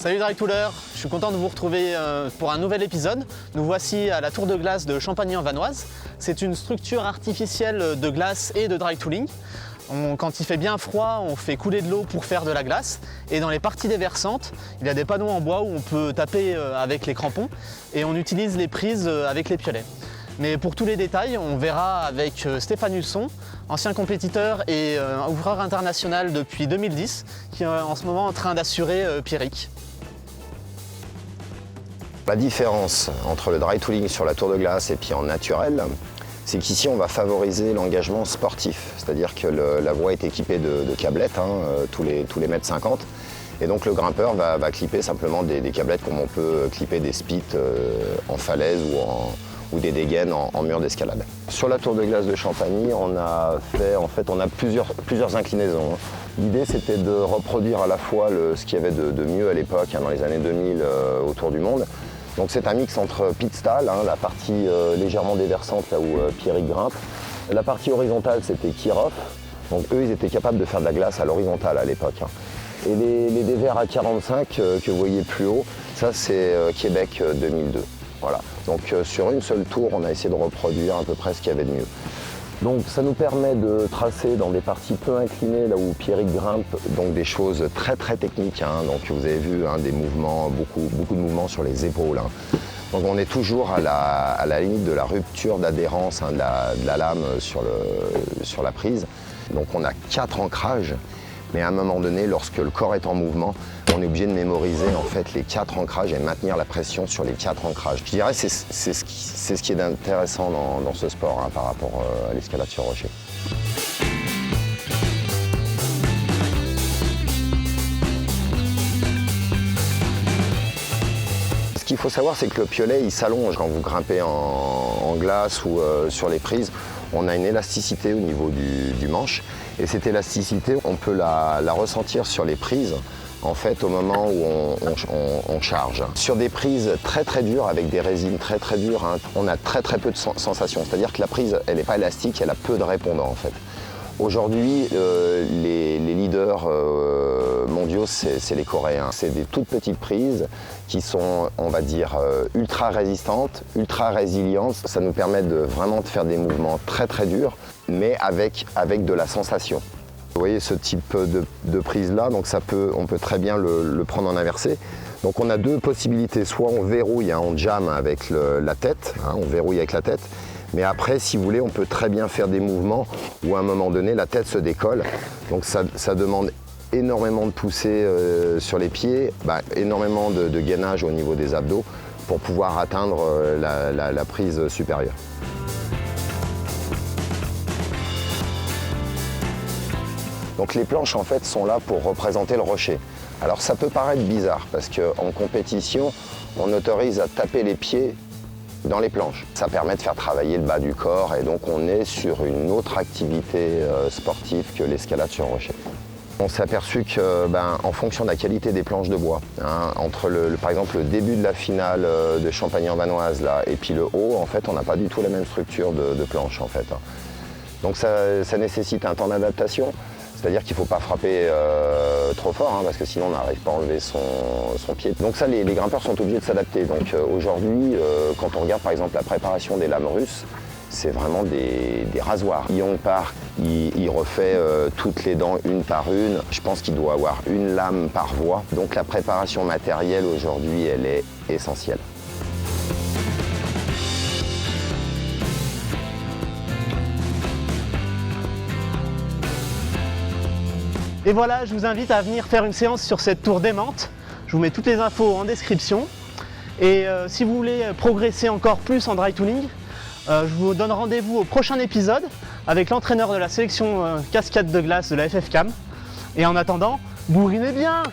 Salut Dry Toolers, je suis content de vous retrouver pour un nouvel épisode. Nous voici à la tour de glace de Champagny-en-Vanoise. C'est une structure artificielle de glace et de dry tooling. Quand il fait bien froid, on fait couler de l'eau pour faire de la glace. Et dans les parties déversantes, il y a des panneaux en bois où on peut taper avec les crampons et on utilise les prises avec les piolets. Mais pour tous les détails, on verra avec Stéphane Husson, ancien compétiteur et ouvreur international depuis 2010, qui est en ce moment en train d'assurer Pierrick. La différence entre le dry tooling sur la tour de glace et puis en naturel, c'est qu'ici on va favoriser l'engagement sportif. C'est-à-dire que la voie est équipée de câblettes, tous les mètres 50. Et donc le grimpeur va clipper simplement des câblettes comme on peut clipper des spits en falaise ou des dégaines en mur d'escalade. Sur la tour de glace de Champagny, on a plusieurs inclinaisons. L'idée c'était de reproduire à la fois ce qu'il y avait de mieux à l'époque, dans les années 2000 autour du monde. Donc c'est un mix entre pit stall, la partie légèrement déversante là où Pierrick grimpe. La partie horizontale c'était Kirov. Donc eux ils étaient capables de faire de la glace à l'horizontale à l'époque. Et les dévers à 45 que vous voyez plus haut, ça c'est Québec 2002. Voilà. Donc sur une seule tour, on a essayé de reproduire à peu près ce qu'il y avait de mieux. Donc ça nous permet de tracer dans des parties peu inclinées, là où Pierrick grimpe, donc des choses très très techniques. Donc vous avez vu des mouvements, beaucoup de mouvements sur les épaules. Donc on est toujours à la limite de la rupture d'adhérence de la lame sur la prise. Donc on a 4 ancrages. Mais à un moment donné, lorsque le corps est en mouvement, on est obligé de mémoriser en fait les 4 ancrages et maintenir la pression sur les 4 ancrages. Je dirais que c'est ce qui est intéressant dans ce sport par rapport à l'escalade sur rocher. Ce qu'il faut savoir, c'est que le piolet il s'allonge quand vous grimpez en glace ou sur les prises. On a une élasticité au niveau du manche et cette élasticité, on peut la ressentir sur les prises en fait au moment où on charge. Sur des prises très très dures avec des résines très très dures, on a très très peu de sensations, c'est-à-dire que la prise elle n'est pas élastique, elle a peu de répondants en fait. Aujourd'hui, les leaders mondiaux, c'est les Coréens. C'est des toutes petites prises qui sont, on va dire, ultra résistantes, ultra résilientes. Ça nous permet vraiment de faire des mouvements très très durs, mais avec de la sensation. Vous voyez ce type de prise-là, donc on peut très bien le prendre en inversé. Donc on a 2 possibilités, soit on verrouille, on jamme avec la tête, on verrouille avec la tête. Mais après, si vous voulez, on peut très bien faire des mouvements où à un moment donné, la tête se décolle. Donc ça demande énormément de poussée sur les pieds, énormément de gainage au niveau des abdos pour pouvoir atteindre la prise supérieure. Donc les planches en fait sont là pour représenter le rocher. Alors ça peut paraître bizarre parce qu'en compétition, on autorise à taper les pieds dans les planches. Ça permet de faire travailler le bas du corps et donc on est sur une autre activité sportive que l'escalade sur rocher. On s'est aperçu que, en fonction de la qualité des planches de bois, entre par exemple le début de la finale de Champagny-en-Vanoise et puis le haut, en fait, on n'a pas du tout la même structure de planche en fait. Donc ça nécessite un temps d'adaptation. C'est-à-dire qu'il ne faut pas frapper trop fort parce que sinon on n'arrive pas à enlever son pied. Donc ça, les grimpeurs sont obligés de s'adapter. Donc aujourd'hui, quand on regarde par exemple la préparation des lames russes, c'est vraiment des rasoirs. Young Park, il refait toutes les dents une par une. Je pense qu'il doit avoir une lame par voie. Donc la préparation matérielle aujourd'hui, elle est essentielle. Et voilà, je vous invite à venir faire une séance sur cette tour d'aimante. Je vous mets toutes les infos en description. Et si vous voulez progresser encore plus en dry tooling, je vous donne rendez-vous au prochain épisode avec l'entraîneur de la sélection cascade de glace de la FFCAM. Et en attendant, bourrinez bien!